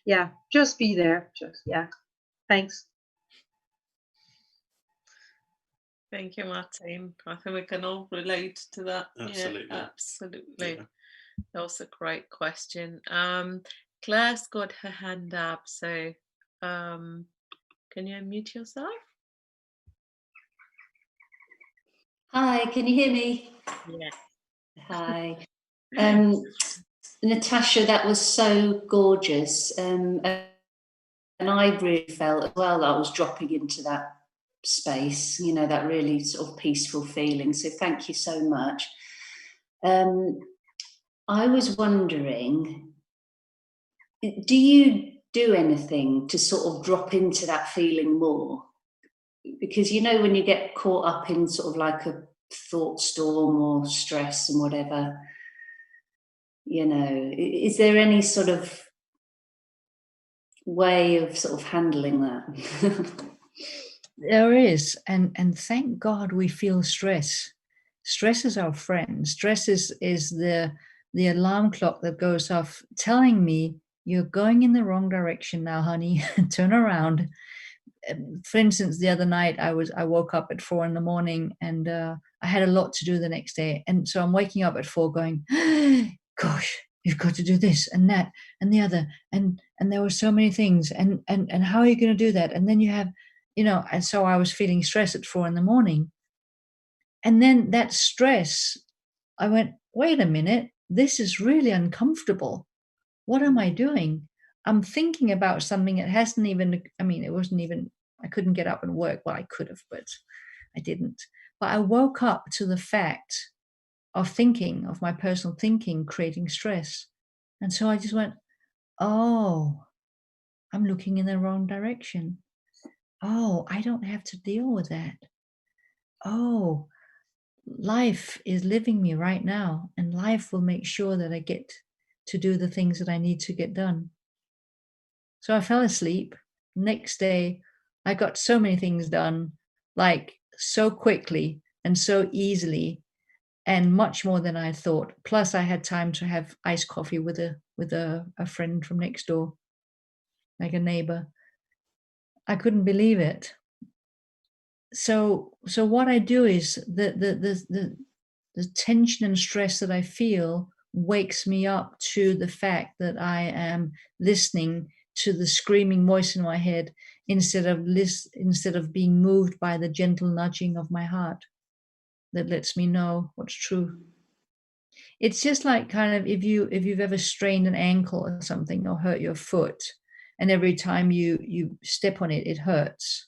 yeah, just be there. Thanks. Thank you, Martin. I think we can all relate to that. Absolutely. Yeah, absolutely. Yeah. That was a great question. Claire's got her hand up, so can you unmute yourself? Hi, can you hear me? Yeah. Hi. Natasha, that was so gorgeous. And I really felt as well that I was dropping into that space, you know, that really sort of peaceful feeling. So thank you so much. I was wondering, do you do anything to sort of drop into that feeling more? Because, you know, when you get caught up in sort of like a thought storm or stress and whatever, you know, is there any sort of way of sort of handling that? There is, and thank God we feel stress. Stress is our friend. Stress is the alarm clock that goes off telling me you're going in the wrong direction now, honey. Turn around. For instance, the other night I woke up at 4 a.m. and I had a lot to do the next day, and so I'm waking up at 4 going, gosh, you've got to do this and that and the other, and there were so many things, and how are you going to do that? And then you have, you know, and so I was feeling stress at 4 a.m. And then that stress, I went, wait a minute, this is really uncomfortable. What am I doing? I'm thinking about something that hasn't even, I mean, it wasn't even, I couldn't get up and work. Well, I could have, but I didn't. But I woke up to the fact of thinking, of my personal thinking, creating stress. And so I just went, oh, I'm looking in the wrong direction. Oh, I don't have to deal with that. Oh, life is living me right now, and life will make sure that I get to do the things that I need to get done. So I fell asleep. Next day, I got so many things done, like so quickly and so easily, and much more than I thought. Plus, I had time to have iced coffee with a friend from next door, like a neighbor. I couldn't believe it. So what I do is the tension and stress that I feel wakes me up to the fact that I am listening to the screaming voice in my head instead of being moved by the gentle nudging of my heart that lets me know what's true. It's just like kind of if you've ever strained an ankle or something or hurt your foot, and every time you step on it, it hurts.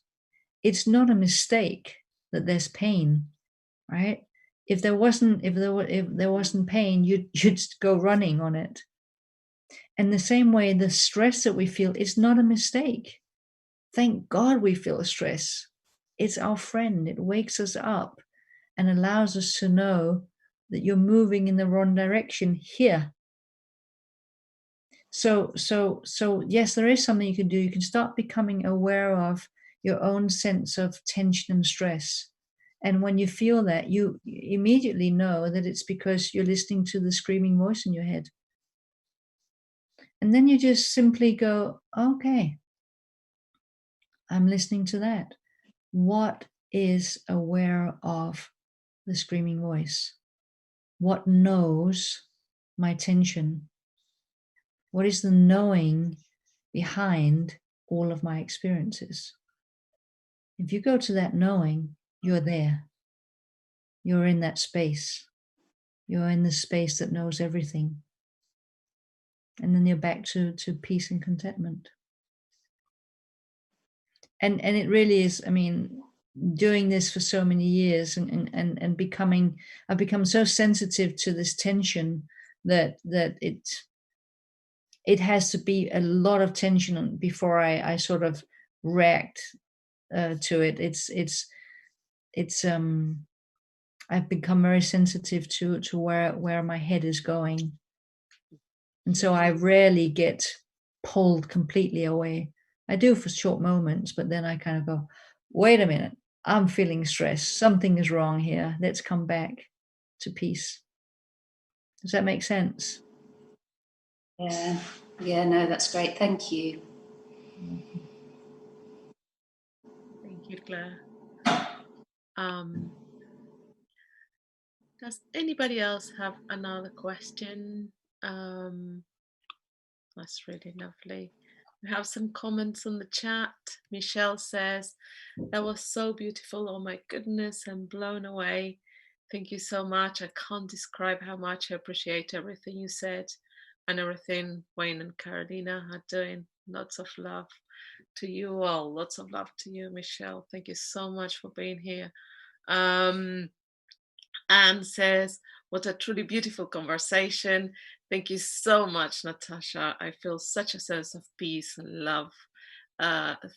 It's not a mistake that there's pain, right? If there wasn't pain, you'd go running on it. And the same way, the stress that we feel is not a mistake. Thank God we feel stress. It's our friend. It wakes us up and allows us to know that you're moving in the wrong direction here. So yes, there is something you can do. You can start becoming aware of your own sense of tension and stress, And when you feel that, you immediately know that it's because you're listening to the screaming voice in your head. And then you just simply go, okay, I'm listening to that. What is aware of the screaming voice? What knows my tension? What is the knowing behind all of my experiences? If you go to that knowing, you're there. You're in that space. You're in the space that knows everything. And then you're back to peace and contentment. And it really is, I mean, doing this for so many years and I've become so sensitive to this tension that it has to be a lot of tension before I sort of react to it. It's I've become very sensitive to where my head is going. And so I rarely get pulled completely away. I do for short moments, but then I kind of go, wait a minute, I'm feeling stressed. Something is wrong here. Let's come back to peace. Does that make sense? Yeah. Yeah, no, that's great. Thank you. Thank you, Claire. Does anybody else have another question? That's really lovely. We have some comments on the chat. Michelle says, that was so beautiful. Oh my goodness, I'm blown away. Thank you so much. I can't describe how much I appreciate everything you said and everything Wayne and Carolina are doing. Lots of love to you all. Lots of love to you, Michelle. Thank you so much for being here. Anne says, what a truly beautiful conversation. Thank you so much, Natasha. I feel such a sense of peace and love.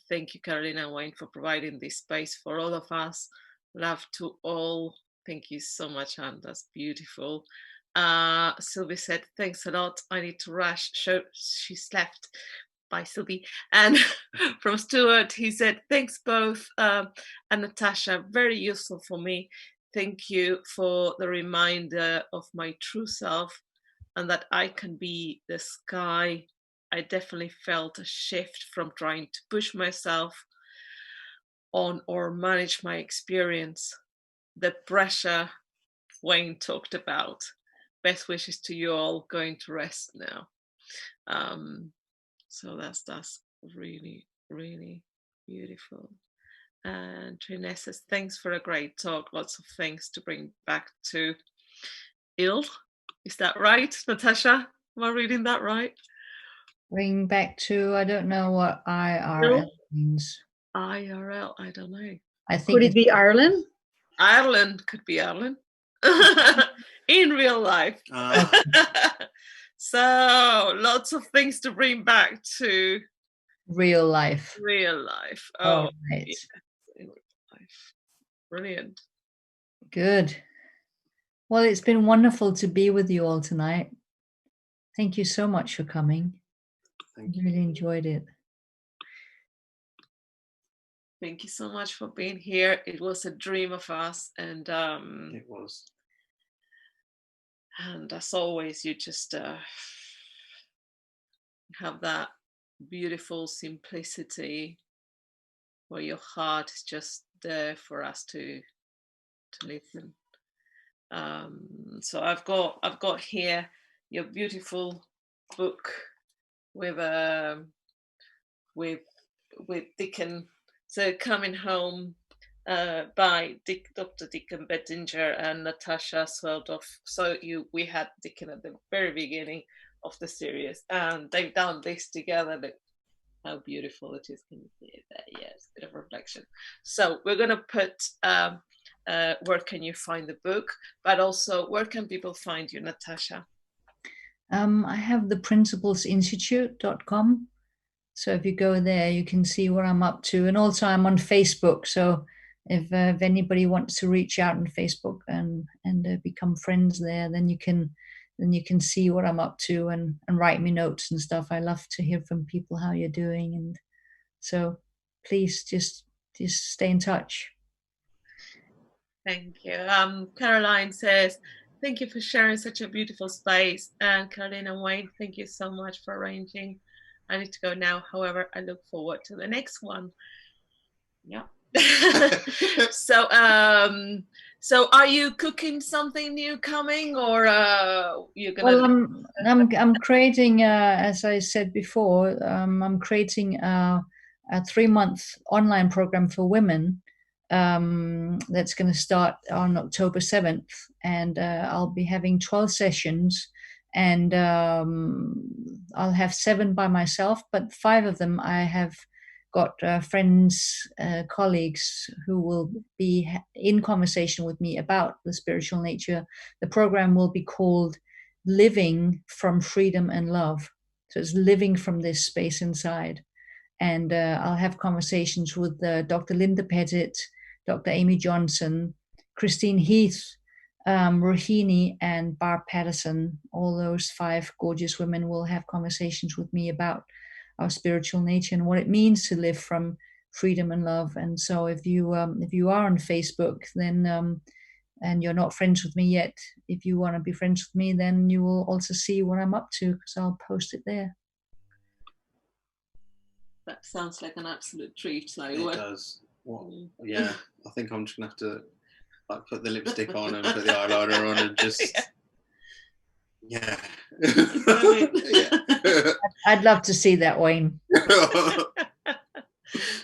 Thank you, Carolina and Wayne, for providing this space for all of us. Love to all. Thank you so much, Anne. That's beautiful. Sylvie said, thanks a lot. I need to rush. She's left. Bye, Sylvie. And from Stuart, he said, thanks both. And Natasha, very useful for me. Thank you for the reminder of my true self and that I can be the sky. I definitely felt a shift from trying to push myself on or manage my experience. The pressure Wayne talked about. Best wishes to you all. Going to rest now. So that's really, really beautiful. And Trina says, thanks for a great talk. Lots of things to bring back to ill. Is that right, Natasha? Am I reading that right? Bring back to, I don't know what IRL means. IRL, I don't know. I think Could it be Ireland? Ireland, could be Ireland. In real life. So lots of things to bring back to real life. Real life. Oh, right. Yes. In real life. Brilliant. Good. Well, it's been wonderful to be with you all tonight. Thank you so much for coming. Thank you. Really enjoyed it. Thank you so much for being here. It was a dream of us, and It was. And as always, you just have that beautiful simplicity where your heart is just there for us to listen. So I've got here your beautiful book with Dicken. So Coming Home by Dr. Dicken Bettinger and Natasha Swerdloff. So we had Dicken at the very beginning of the series, and they've done this together. Look how beautiful it is. Can you see it there? Yes, bit of reflection. So we're going to put where can you find the book, but also where can people find you, Natasha? I have the principlesinstitute.com. So if you go there, you can see what I'm up to. And also I'm on Facebook. So if anybody wants to reach out on Facebook and become friends there, then you can see what I'm up to and write me notes and stuff. I love to hear from people how you're doing. And so please just stay in touch. Thank you. Caroline says, thank you for sharing such a beautiful space. And Caroline and Wayne, thank you so much for arranging. I need to go now. However, I look forward to the next one. Yeah. So are you cooking something new coming, or you're gonna? Well, I'm creating, as I said before, I'm creating a 3-month online program for women that's going to start on October 7th, and I'll be having 12 sessions, and I'll have 7 by myself, but 5 of them I have got friends, colleagues who will be in conversation with me about the spiritual nature. The program will be called Living from Freedom and Love. So it's living from this space inside. And I'll have conversations with Dr. Linda Pettit, Dr. Amy Johnson, Christine Heath, Rohini, and Barb Patterson. All those 5 gorgeous women will have conversations with me about our spiritual nature and what it means to live from freedom and love. And so if you are on Facebook, then and you're not friends with me yet, if you want to be friends with me, then you will also see what I'm up to, because I'll post it there. That sounds like an absolute treat. So it does. Well, yeah, I think I'm just gonna have to like put the lipstick on and put the eyeliner on and just yeah. I'd love to see that, Wayne.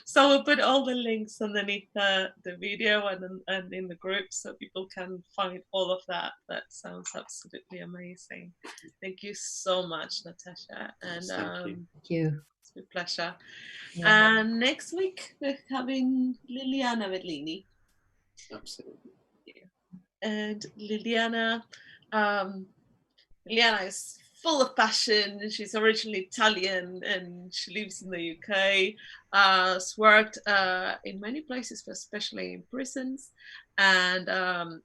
So we'll put all the links underneath the video and in the group, so people can find all of that. That sounds absolutely amazing. Thank you so much, Natasha. And thank you. It's a pleasure. Yeah. And next week we're having Liliana Verlini. Absolutely. Yeah. And Liliana is full of passion. She's originally Italian and she lives in the UK. Has worked in many places, but especially in prisons, and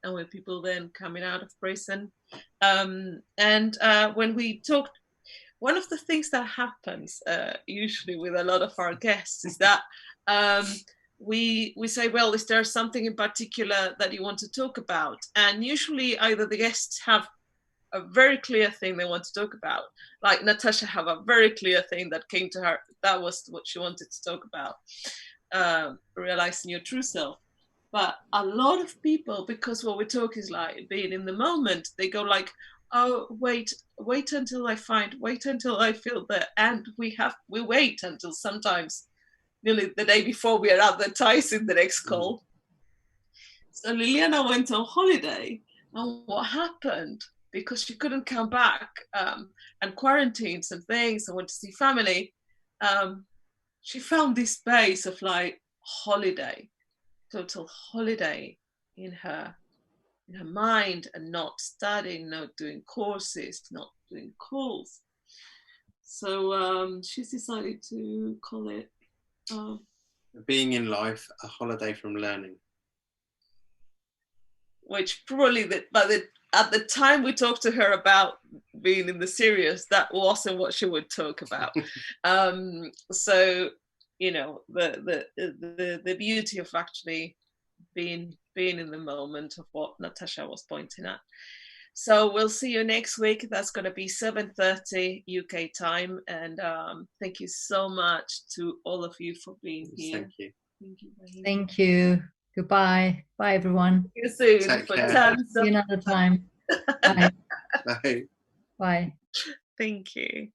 with people then coming out of prison. When we talked, one of the things that happens usually with a lot of our guests is that we say, well, is there something in particular that you want to talk about? And usually either the guests have a very clear thing they want to talk about, like Natasha have a very clear thing that came to her, that was what she wanted to talk about, realizing your true self. But a lot of people, because what we talk is like being in the moment, they go like, oh, wait until I feel that, and we wait until sometimes nearly the day before we are advertising the next call. So Liliana went on holiday, and what happened, because she couldn't come back and quarantined some things and went to see family, she found this space of like holiday, total holiday in her mind, and not studying, not doing courses, not doing calls. So she's decided to call it Being in Life, a Holiday from Learning. Which probably at the time we talked to her about being in the series, that wasn't what she would talk about. So, you know, the beauty of actually being in the moment of what Natasha was pointing at. So we'll see you next week. That's going to be 7:30 UK time. And thank you so much to all of you for being here. Thank you. Thank you. Thank you. Goodbye. Bye, everyone. See you soon. Take For care. See you another time. Bye. Bye. Bye. Thank you.